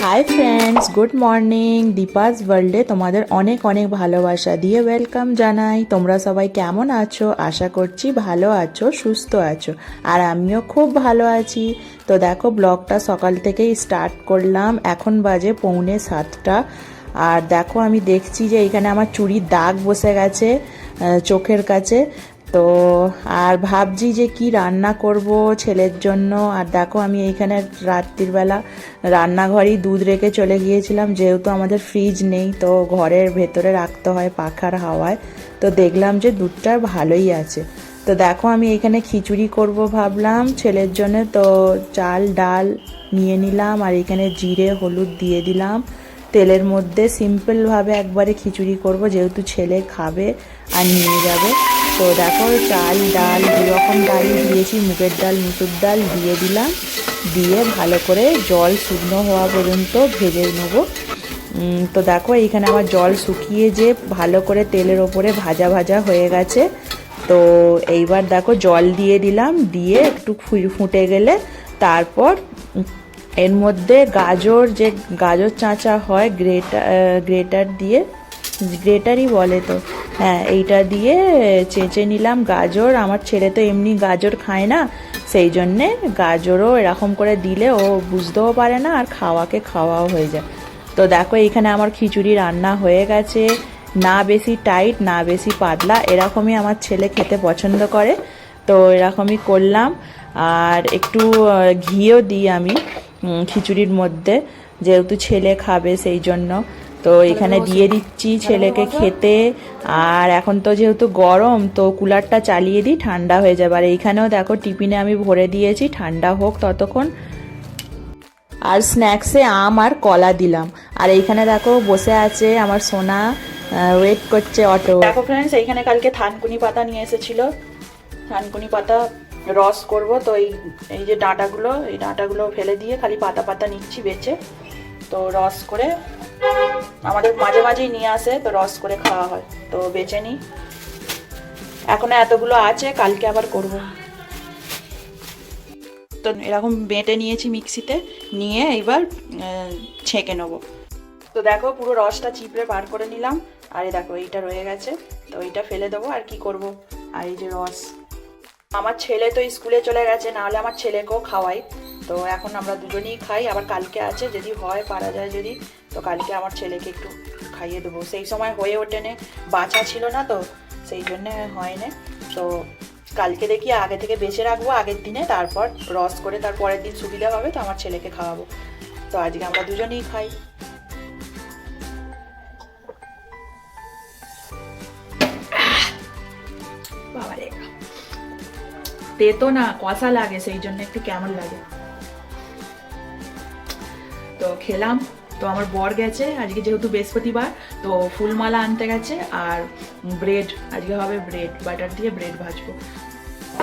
High friends, good morning. Deepa's ওয়ার্ল্ডে তোমাদের অনেক অনেক ভালোবাসা দিয়ে ওয়েলকাম জানাই। তোমরা সবাই কেমন আছো? আশা করছি ভালো আছো, সুস্থ আছো, আর আমিও খুব ভালো আছি। তো দেখো, ব্লগটা সকাল থেকেই স্টার্ট করলাম। এখন বাজে 6:45। আর দেখো, আমি দেখছি যে এখানে আমার চুড়ির দাগ বসে গেছে চোখের কাছে। তো আর ভাবছি যে কি রান্না করব ছেলের জন্য। আর দেখো, আমি এইখানে রাত্রির বেলা রান্নাঘরেই দুধ রেখে চলে গিয়েছিলাম, যেহেতু আমাদের ফ্রিজ নেই, তো ঘরের ভেতরে রাখতে হয় পাখার হাওয়ায়। তো দেখলাম যে দুধটা ভালোই আছে। তো দেখো, আমি এখানে খিচুড়ি করব ভাবলাম ছেলের জন্য। তো চাল ডাল নিয়ে নিলাম, আর এখানে জিরে হলুদ দিয়ে দিলাম তেলের মধ্যে। সিম্পলভাবে একবারে খিচুড়ি করব, যেহেতু ছেলে খাবে আর নিয়ে যাবে। তো দেখো, চাল ডাল দুরকম ডালই দিয়েছি, মুগের ডাল মুসুর ডাল দিয়ে দিলাম। দিয়ে ভালো করে জল শুকনো হওয়া পর্যন্ত ভেজে নেব। তো দেখো, এইখানে আমার জল শুকিয়ে যে ভালো করে তেলের ওপরে ভাজা ভাজা হয়ে গেছে। তো এইবার দেখো, জল দিয়ে দিলাম, দিয়ে একটু ফুটে গেলে তারপর এর মধ্যে যে গাজর চাঁচা হয় গ্রেটার দিয়ে, গ্রেটারই বলে তো, হ্যাঁ, এইটা দিয়ে চেঁচে নিলাম গাজর। আমার ছেলে তো এমনি গাজর খায় না, সেই জন্যে গাজরও এরকম করে দিলে ও বুঝতেও পারে না, আর খাওয়াও হয়ে যায়। তো দেখো, এইখানে আমার খিচুড়ি রান্না হয়ে গেছে। না বেশি টাইট না বেশি পাতলা, এরকমই আমার ছেলে খেতে পছন্দ করে। তো এরকমই করলাম। আর একটু ঘিও দিই আমি খিচুড়ির মধ্যে, যেহেতু ছেলে খাবে সেই জন্য। তো এখানে দিয়ে দিচ্ছি ছেলেকে খেতে। আর এখন তো যেহেতু গরম, তো কুলারটা চালিয়ে দিই, ঠান্ডা হয়ে যাবে। আর এইখানেও দেখো, টিফিনে আমি ভরে দিয়েছি, ঠান্ডা হোক ততক্ষণ। আর স্ন্যাক্সে আম আর কলা দিলাম। আর এইখানে দেখো বসে আছে আমার সোনা, ওয়েট করছে অটো। দেখো ফ্রেন্ডস, এইখানে কালকে থানকুনি পাতা নিয়ে এসেছিল, থানকুনি পাতা রস করব। তো এই যে ডাঁটাগুলো ফেলে দিয়ে খালি পাতা পাতা নিচ্ছি বেছে। তো রস করে আমাদের মাঝে মাঝেই নিয়ে আসে, তো রস করে খাওয়া হয়, তো বেছে নিই। এখনো এতগুলো আছে, কালকে আবার করব। তো এরকম বেটে নিয়েছি মিক্সিতে, নিয়ে এবার ছেঁকে নেবো। তো দেখো, পুরো রসটা চিপড়ে বার করে নিলাম। আর এই দেখো, এইটা রয়ে গেছে, তো এইটা ফেলে দেবো, আর কি করব। আর এই যে রস, আমার ছেলে তো স্কুলে চলে গেছে, নাহলে আমার ছেলেকেও খাওয়াই। তো এখন আমরা দুজনেই খাই, আবার কালকে আছে, যদি হয় পারা যায় যদি, তো কালকে আমার ছেলেকে একটু খাইয়ে দেবো। সেই সময় হয়ে ওঠেনে, বাচ্চা ছিল না, তো সেই জন্যে হয়নি। তো কালকে দেখি আগে থেকে বেছে রাখবো আগের দিনে, তারপর রস করে তার পরের দিন সুবিধা হবে, তো আমার ছেলেকে খাওয়াবো। তো আজকে আমরা দুজনেই খাই। বাবারে, তেতো না, কষা লাগে, সেই জন্য একটু কেমন লাগে। তো খেলাম। তো আমার বর গেছে আজকে, যেহেতু বৃহস্পতিবার, তো ফুলমালা আনতে গেছে। আর ব্রেড আজকে হবে, ব্রেড বাটার দিয়ে ব্রেড ভাজবো।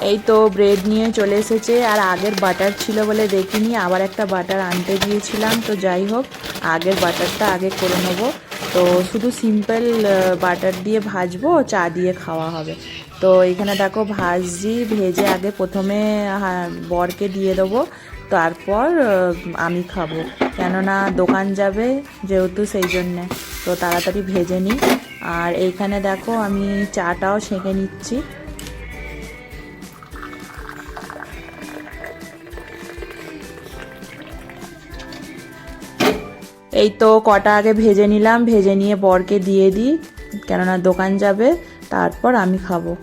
এই তো ব্রেড নিয়ে চলে এসেছে। আর আগের বাটার ছিল বলে দেখিনি, আবার একটা বাটার আনতে গিয়েছিলাম। তো যাই হোক, আগের বাটারটা আগে করে নেবো। তো শুধু সিম্পল বাটার দিয়ে ভাজবো, চা দিয়ে খাওয়া হবে। তো এখানে দেখো ভাজি ভেজে আগে প্রথমে বরকে দিয়ে দেবো, তারপর আমি খাবো, কেননা দোকান যাবে যেহেতু, সেই জন্যে। তো তাড়াতাড়ি ভেজে নিই। আর এইখানে দেখো, আমি চাটাও ছেঁকে নিচ্ছি। এই তো কটা আগে ভেজে নিলাম, ভেজে নিয়ে বরকে দিয়ে দিই, কেননা দোকান যাবে, তারপর আমি খাবো।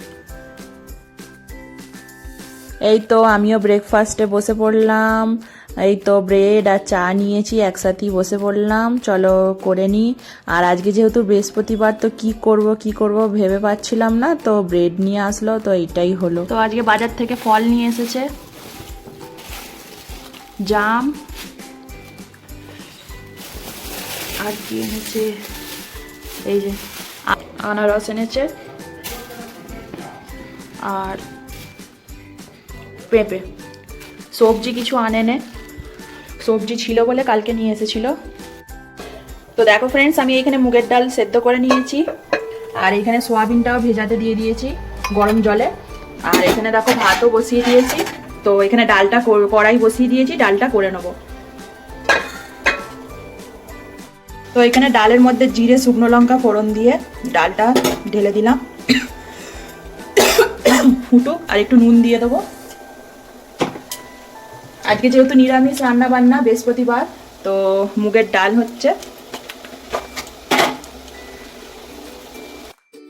এই তো আমিও ব্রেকফাস্টে বসে পড়লাম। এই তো ব্রেড আর চা নিয়েছি, একসাথেই বসে পড়লাম, চলো করে নিই। আর আজকে যেহেতু বৃহস্পতিবার, তো কি করব ভেবে পাচ্ছিলাম না, তো ব্রেড নিয়ে আসলো, তো এইটাই হলো। তো আজকে বাজার থেকে ফল নিয়ে এসেছে, জাম, আর কি এনেছে, এই যে আনারস এনেছে, আর পেঁপে। সবজি কিছু আনেনে, সবজি ছিল বলে কালকে নিয়ে এসেছিল। তো দেখো ফ্রেন্ডস, আমি এখানে মুগের ডাল সেদ্ধ করে নিয়েছি, আর এখানে সোয়াবিনটাও ভেজাতে দিয়ে দিয়েছি গরম জলে। আর এখানে দেখো ভাতও বসিয়ে দিয়েছি। তো এখানে ডালটা কড়াই বসিয়ে দিয়েছি, ডালটা করে নেবো। তো এখানে ডালের মধ্যে জিরে শুকনো লঙ্কা ফোড়ন দিয়ে ডালটা ঢেলে দিলাম, ফুটুক, আর একটু নুন দিয়ে দেবো। আজকে যেহেতু নিরামিষ রান্না বান্না, বৃহস্পতিবার, তো মুগের ডাল হচ্ছে।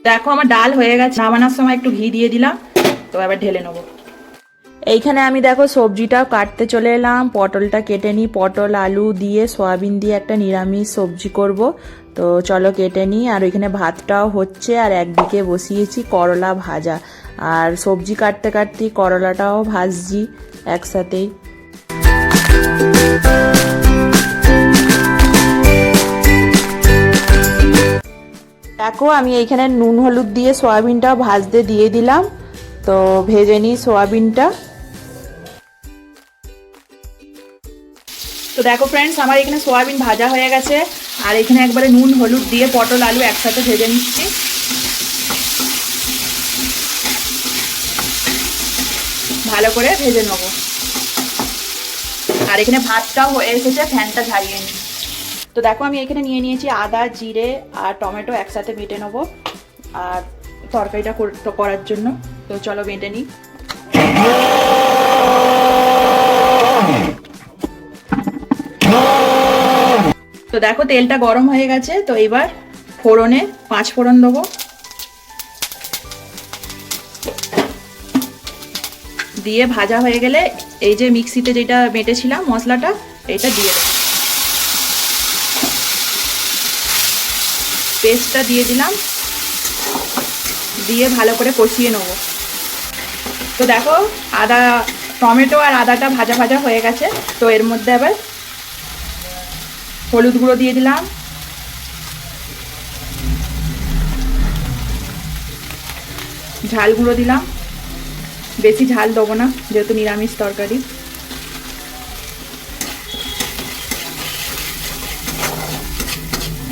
দেখো আমার ডাল হয়ে গেছে, নামানোর সময় একটু ঘি দিয়ে দিলাম, তো এবার ঢেলে নেবো। এইখানে আমি দেখো সবজিটাও কাটতে চলে এলাম, পটলটা কেটে নিই, পটল আলু দিয়ে সয়াবিন দিয়ে একটা নিরামিষ সবজি করব, তো চলো কেটে নিই। আর ওইখানে ভাতটাও হচ্ছে, আর একদিকে বসিয়েছি করলা ভাজা, আর সবজি কাটতে কাটতে করলাটাও ভাজছি একসাথেই। দেখো আমি এইখানে নুন হলুদ দিয়ে সয়াবিনটা ভাজতে দিয়ে দিলাম, তো ভেজে নিই সয়াবিনটা। তো দেখো ফ্রেন্ডস, আমার এখানে সয়াবিন ভাজা হয়ে গেছে, আর এখানে একবারে নুন হলুদ দিয়ে পটল আলু একসাথে ভেজে নিচ্ছি। ভালো করে ভেজে নেবো। আর এখানে ভাতটাও হয়ে এসেছে, ফ্যানটা ঝাড়িয়ে নিই। তো দেখো আমি এখানে নিয়ে নিয়েছি আদা, জিরে আর টমেটো একসাথে বেটে নেবো আর তরকারিটা করার জন্য। তো চলো বেটে নিই। তো দেখো তেলটা গরম হয়ে গেছে, তো এবার ফোড়নে 5 ফোড়ন দেবো, দিয়ে ভাজা হয়ে গেলে এই যে মিক্সিতে যেটা বেটেছিলাম মশলাটা, এটা দিয়ে দেবো। পেস্টটা দিয়ে দিলাম, দিয়ে ভালো করে কষিয়ে নেব। তো দেখো টমেটো আর আদাটা ভাজা ভাজা হয়ে গেছে, তো এর মধ্যে আবার হলুদ গুঁড়ো দিয়ে দিলাম, ঝাল গুঁড়ো দিলাম, বেশি ঝাল দেবো না যেহেতু নিরামিষ তরকারি।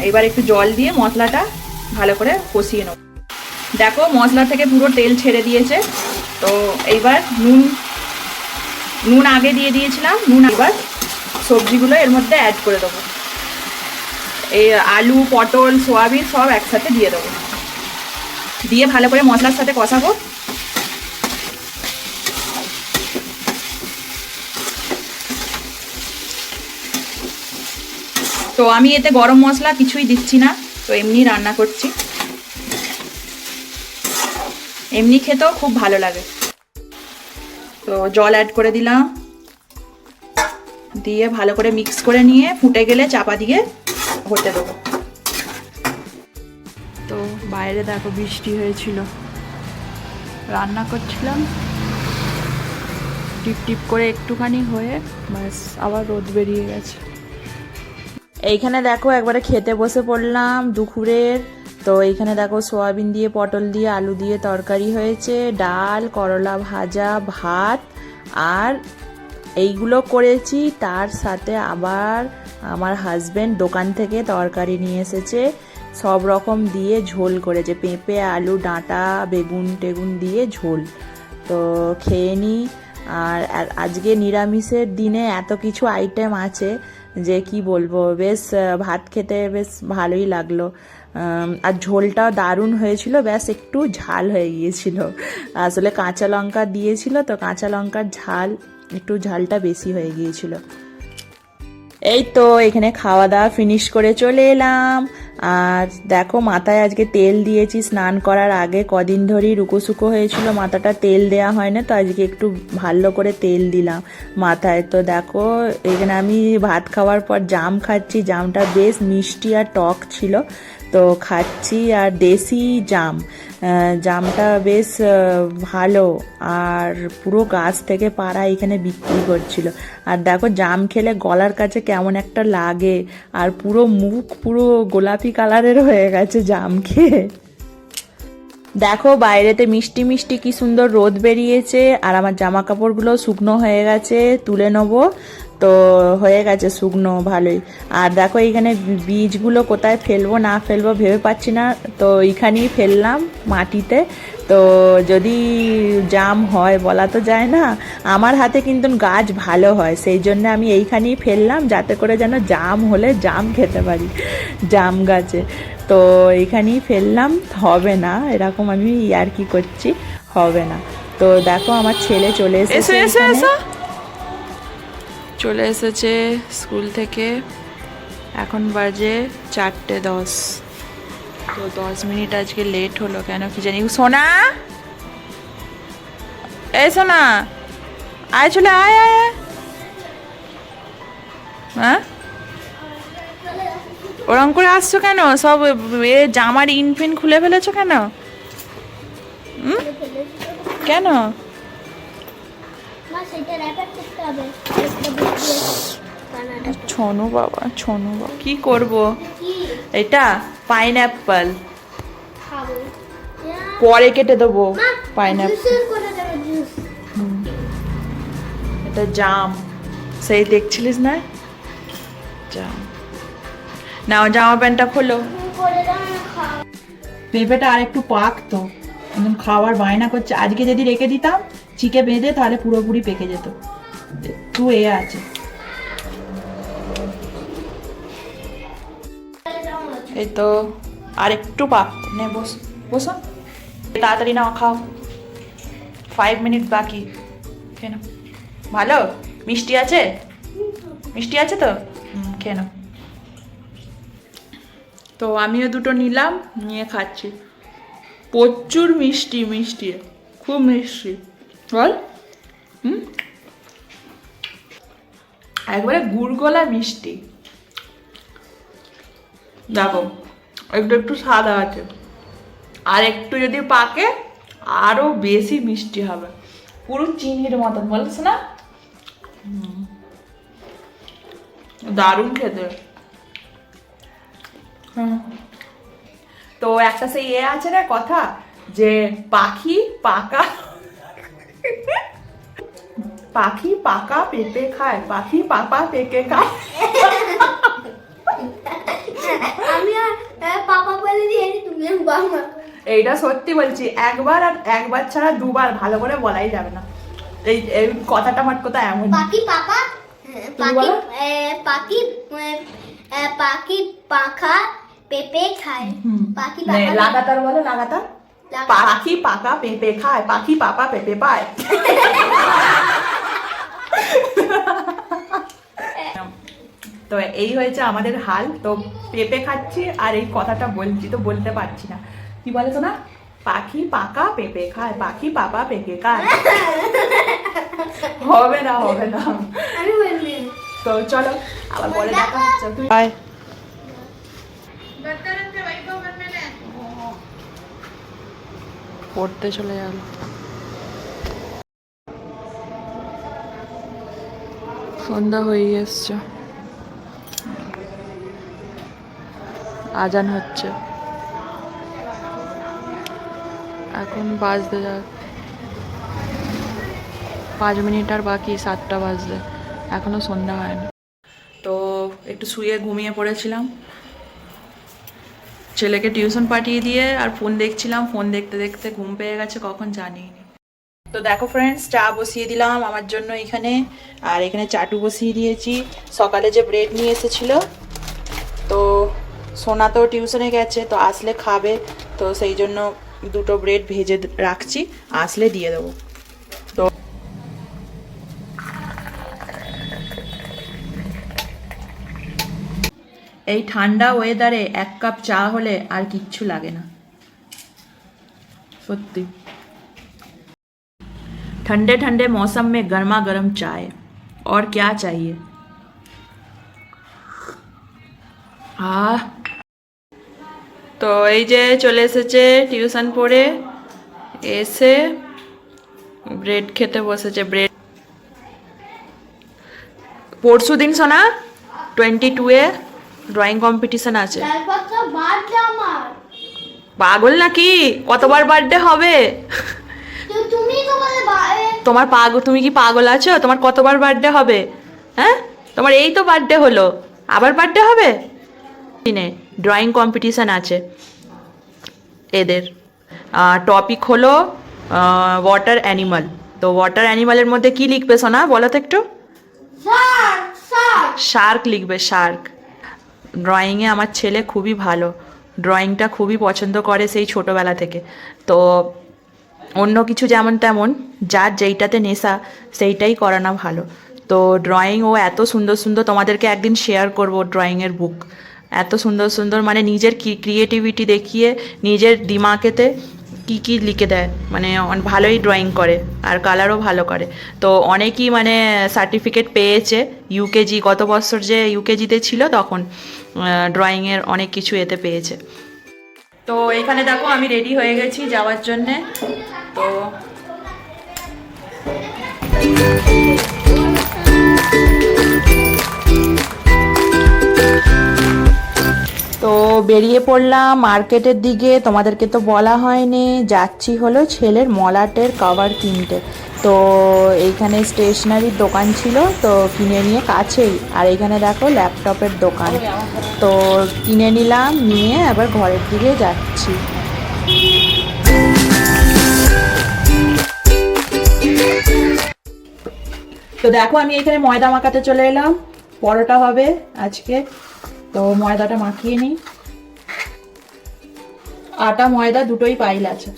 এবার একটু জল দিয়ে মশলাটা ভালো করে কষিয়ে নেব। দেখো মশলা থেকে পুরো তেল ছেড়ে দিয়েছে, তো এইবার নুন আগে দিয়ে দিয়েছিলাম, নুন এবার সবজিগুলো এর মধ্যে অ্যাড করে দেবো। এই আলু, পটল, সয়াবিন সব একসাথে দিয়ে দেবো, দিয়ে ভালো করে মশলার সাথে কষাবো। তো আমি এতে গরম মশলা কিছুই দিচ্ছি না, তো এমনি রান্না করছি, এমনি খেতেও খুব ভালো লাগে। তো জল অ্যাড করে দিলাম, দিয়ে ভালো করে মিক্স করে নিয়ে ফুটে গেলে চাপা দিয়ে হতে দেবো। তো বাইরে দেখো বৃষ্টি হয়েছিল, রান্না করছিলাম, টিপ টিপ করে একটুখানি হয়ে ব্যাস আবার রোদ বেরিয়ে গেছে। এইখানে দেখো একবারে খেতে বসে পড়লাম দুপুরের। তো এইখানে দেখো সয়াবিন দিয়ে, পটল দিয়ে, আলু দিয়ে তরকারি হয়েছে, ডাল, করলা ভাজা, ভাত, আর এইগুলো করেছি। তার সাথে আবার আমার হাজবেন্ড দোকান থেকে তরকারি নিয়ে এসেছে, সব রকম দিয়ে ঝোল করেছে, পেঁপে, আলু, ডাঁটা, বেগুন টেগুন দিয়ে ঝোল। তো খেয়ে নিই। আর আজকে নিরামিষের দিনে এত কিছু আইটেম আছে যে কি বলবো, বেশ ভাত খেতে বেশ ভালোই লাগলো। আর ঝোলটাও দারুণ হয়েছিল, ব্যাস একটু ঝাল হয়ে গিয়েছিল, আসলে কাঁচা লঙ্কা দিয়েছিল তো কাঁচা লঙ্কার ঝাল, একটু ঝালটা বেশি হয়ে গিয়েছিল। এই তো এখানে খাওয়া দাওয়া ফিনিশ করে চলে এলাম। আর দেখো মাথায় আজকে তেল দিয়েছি স্নান করার আগে, কদিন ধরেই রুকোশুকো হয়েছিল, মাথাটা তেল দেয়া হয় না, তো আজকে একটু ভালো করে তেল দিলাম মাথায়। তো দেখো এখানে আমি ভাত খাওয়ার পর জাম খাচ্ছি, জামটা বেশ মিষ্টি আর টক ছিল, তো খাচ্ছি। আর দেশি জামটা বেশ ভালো, আর পুরো গাছ থেকে পাড়া এখানে বিক্রি করছিল। আর দেখো জাম খেলে গলার কাছে কেমন একটা লাগে, আর পুরো মুখ পুরো গোলাপি কালারের হয়ে গেছে জাম খেয়ে। দেখো বাইরেতে মিষ্টি মিষ্টি কি সুন্দর রোদ বেরিয়েছে, আর আমার জামা কাপড়গুলো শুকনো হয়ে গেছে, তুলে নেবো। তো হয়ে গেছে শুকনো ভালোই। আর দেখো এইখানে বীজগুলো কোথায় ফেলবো না ফেলবো ভেবে পাচ্ছি না, তো এইখানেই ফেললাম মাটিতে। তো যদি জাম হয় বলা তো যায় না, আমার হাতে কিন্তু গাছ ভালো হয়, সেই জন্য আমি এইখানেই ফেললাম যাতে করে যেন জাম হলে জাম খেতে পারি জাম গাছে। তো এইখানেই ফেললাম, হবে না এরকম, আমি ইয়ার্কি করছি, হবে না। তো দেখো আমার ছেলে চলে এসেছে এখানে। চলে এসেছে স্কুল থেকে, এখন বাজে 4:10। তো 10 মিনিট আজকে লেট হলো কেন কি জানি। সোনা, এই সোনা, আয় চলে আয় আয় আয়। হ্যাঁ, ওরম করে আসছো কেন? সব জামার ইনফিন খুলে ফেলেছো কেন? কেন? ছনু বাবা, ছনু বাবা, কি করব? এটা পাইনঅ্যাপল পরে কেটে দেবো। পাইনঅ্যাপল, এটা জাম, সেই দেখছিলিস না? জাম। নাও জামা প্যান্টটা খোলো। পেঁপেটা আর একটু পাক তো, একদম খাওয়ার বায়না করছে। আজকে যদি রেখে দিতাম চিকে বেঁধে তাহলে পুরোপুরি পেকে যেত। একটু এ আছে। এই তো আর একটু পাক, নে বস, বসো তাড়াতাড়ি নাও খাও, 5 মিনিট বাকি। কেন ভালো মিষ্টি আছে? মিষ্টি আছে তো, কেন? তো আমিও দুটো নিলাম, নিয়ে খাচ্ছি। প্রচুর মিষ্টি, মিষ্টি, খুব মিষ্টি বল। একবারে গুড়গোলা মিষ্টি। দেখো একটু একটু সাদা আছে, আর একটু যদি পাকে আরো বেশি মিষ্টি হবে, পুরো চিনির মতন, বলছ না? দারুণ খেতে। তো একটা সেই এ আছে না কথা, যে পাখি পাকা পাখি পাকা পেঁপে খায়, পাখি পাপা পেঁপে খায়। আমি পাপা বলে দিয়েছি, তুমি বাবা। এইটা সত্যি বলছি, একবার আর একবার ছাড়া দুবার ভালো করে বলাই যাবে না। এই কথাটা আমার কথা এমন। পাখি পাপা, পাখি পাখি পাখা পেঁপে খায়, পাখি পাপা। লাগাতার বলো, লাগাতার। পাখি পাকা পেঁপে খায়, পাখি পাপা পেঁপে পায়। তো এই হয়েছে আমাদের হাল। তো পেঁপে খাচ্ছি আর এই কথাটা বলছি, তো বলতে পারছি না। কি বলে তো না, পাখি পাকা পেঁপে খায়, পাখি পাপা পেঁপে খায়। হবে না, হবে না। আমি বললি। তো চলো আবার পরে দেখা হচ্ছে। বাই। পড়তে চলে গেল। সন্ধ্যা হয়ে এসছে, আজান হচ্ছে, এখন বাজতে যাক 5 মিনিট আর বাকি, 7টা বাজলে, এখনো সন্ধ্যা হয়নি। তো একটু শুয়ে ঘুমিয়ে পড়েছিলাম, ছেলেকে টিউশন পাঠিয়ে দিয়ে আর ফোন দেখছিলাম, ফোন দেখতে দেখতে ঘুম পেয়ে গেছে কখন জানিনি। তো দেখো ফ্রেন্ডস, চা বসিয়ে দিলাম আমার জন্য এখানে, আর এখানে চাটু বসিয়ে দিয়েছি। সকালে যে ব্রেড নিয়ে এসেছিল, তো সোনা তো টিউশনে গেছে, তো আসলে খাবে, তো সেই জন্য দুটো ব্রেড ভেজে রাখছি, আসলে দিয়ে দেবো। তো এই ঠান্ডা ওয়েদারে 1 কাপ চা হলে আর কিচ্ছু লাগে না, সত্যি। ठंडे ठंडे मौसम में गर्मा गर्म चाय, और क्या चाहिए। তো এই যে চলে এসেছে টিউশন পড়ে, এসে ব্রেড খেতে বসেছে। ব্রেড পরশু দিন সোনা 22-এ ড্রয়িং কম্পিটিশন আছে। পাগল নাকি, কতবার বার্থডে হবে? তোমার পাগল, তুমি কি পাগল আছো? তোমার কতবার বার্থডে হবে? হ্যাঁ, তোমার এই তো বার্থডে হলো, আবার বার্থডে হবে? দিনে ড্রয়িং কম্পিটিশান আছে এদের। টপিক হলো ওয়াটার অ্যানিমাল। তো ওয়াটার অ্যানিমালের মধ্যে কি লিখবে সোনা, বলো তো একটু? শার্ক লিখবে, শার্ক। ড্রয়িংয়ে আমার ছেলে খুবই ভালো, ড্রয়িংটা খুবই পছন্দ করে সেই ছোটোবেলা থেকে। তো অন্য কিছু যেমন তেমন, যার যেইটাতে নেশা সেইটাই করানো ভালো। তো ড্রয়িং ও এত সুন্দর সুন্দর, তোমাদেরকে একদিন শেয়ার করব ড্রয়িংয়ের বুক। এত সুন্দর সুন্দর, মানে নিজের ক্রিয়েটিভিটি দেখিয়ে নিজের দিমাগেতে কি কি লিখে দেয়, মানে ভালোই ড্রয়িং করে আর কালারও ভালো করে। তো অনেকেই মানে সার্টিফিকেট পেয়েছে। ইউকেজি, গত বছর যে ইউকেজিতে ছিল তখন ড্রয়িংয়ের অনেক কিছু এতে পেয়েছে। তো এখানে দেখো আমি রেডি হয়ে গেছি যাওয়ার জন্যে। তো তো বেরিয়ে পড়লাম মার্কেটের দিকে। তোমাদেরকে তো বলা হয়নি, যাচ্ছি হলো ছেলের মলাটের কভার কিনতে। তো এইখানে স্টেশনারির দোকান ছিল, তো কিনে নিয়ে কাছেই। আর এইখানে দেখো ল্যাপটপের দোকান, তো কিনে নিলাম, নিয়ে আবার ঘরের দিকে যাচ্ছি। তো দেখো আমি এখানে ময়দা মাখাতে চলে এলাম, পরোটা হবে আজকে। তো ময়দাটা মাখিয়ে নিই। আটা ময়দা দুটোই পাইল আছে।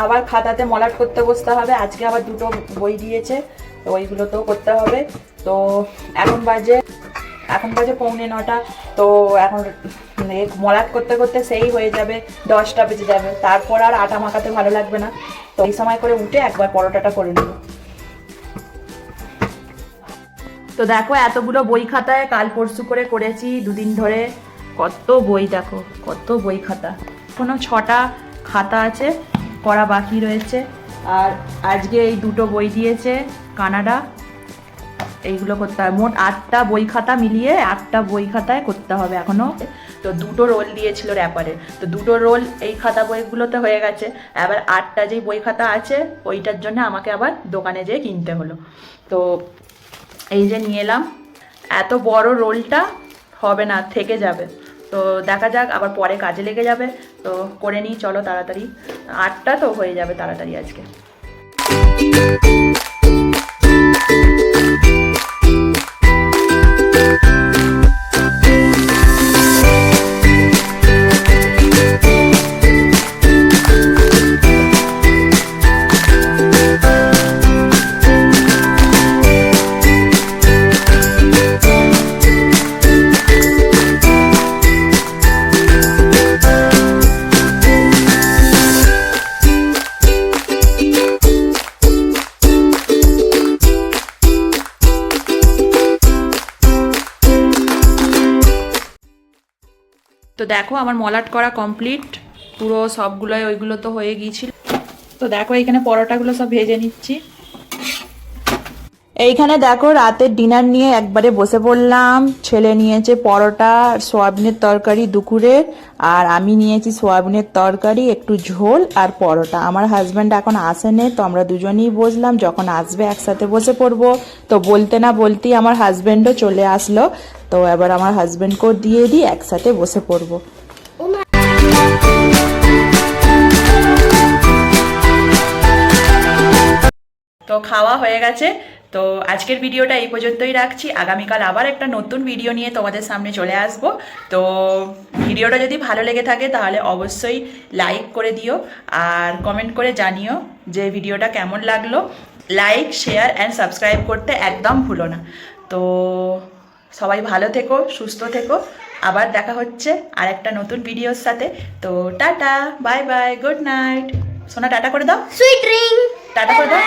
আবার খাতাতে মলাট করতে বসতে হবে, আজকে আবার দুটো বই দিয়েছে, তো ওইগুলোতেও করতে হবে। তো এখন বাজে 9:45। তো এখন মলাট করতে করতে সেই হয়ে যাবে 10টা বেজে যাবে। তারপর আর আটা মাখাতে ভালো লাগবে না। তো এই সময় করে উঠে একবার পরোটাটা করে নেব। তো দেখো এতগুলো বই খাতায় কাল পরশু করে করেছি, দুদিন ধরে। কত বই, দেখো কত বই খাতা। এখনো 6টা খাতা আছে, করা বাকি রয়েছে। আর আজকে এই দুটো বই দিয়েছে কানাডা, এইগুলো করতে হবে। মোট 8টা বই খাতা মিলিয়ে 8টা বই খাতায় করতে হবে এখনো। তো দুটো রোল দিয়েছিল র্যাপারে, তো দুটো রোল এই খাতা বইগুলোতে হয়ে গেছে। এবার 8টা যেই বই খাতা আছে ওইটার জন্য আমাকে আবার দোকানে যেয়ে কিনতে হলো। তো এই যে নিয়ে এলাম। এত বড় রোলটা হবে না, থেকে যাবে। তো দেখা যাক, আবার পরে কাজে লেগে যাবে। তো করে নিই চলো তাড়াতাড়ি, 8টা তো হয়ে যাবে তাড়াতাড়ি আজকে। তো দেখো আমার মলাট করা কমপ্লিট পুরো, সবগুলোই ওইগুলো তো হয়ে গিয়েছিল। তো দেখো এখানে পরোটাগুলো সব ভেজে নিচ্ছি। এইখানে দেখো রাতের ডিনার নিয়ে একবারে বসে পড়লাম। ছেলে নিয়েছে পরোটা, সোয়াবিনের তরকারি দুপুরে, আর আমি নিয়েছি সোয়াবিনের তরকারি, একটু ঝোল আর পরোটা। আমার হাজব্যান্ড এখন আসেনি, তো আমরা দুজনেই বসলাম, যখন আসবে একসাথে বসে পড়বো। তো বলতে না বলতেই আমার হাজব্যান্ডও চলে আসলো। তো এবার আমার হাজব্যান্ডকেও দিয়ে দিই, একসাথে বসে পড়বো। তো খাওয়া হয়ে গেছে। তো আজকের ভিডিওটা এই পর্যন্তই রাখছি। আগামীকাল আবার একটা নতুন ভিডিও নিয়ে তোমাদের সামনে চলে আসব। তো ভিডিওটা যদি ভালো লেগে থাকে তাহলে অবশ্যই লাইক করে দিও, আর কমেন্ট করে জানিও যে ভিডিওটা কেমন লাগলো। লাইক, শেয়ার অ্যান্ড সাবস্ক্রাইব করতে একদম ভুলো না। তো সবাই ভালো থেকো, সুস্থ থেকো। আবার দেখা হচ্ছে আর একটা নতুন ভিডিওর সাথে। তো tata, bye bye, good night. সোনা টাটা করে দাও, সুইট ড্রিঙ্ক, টাটা করে দাও।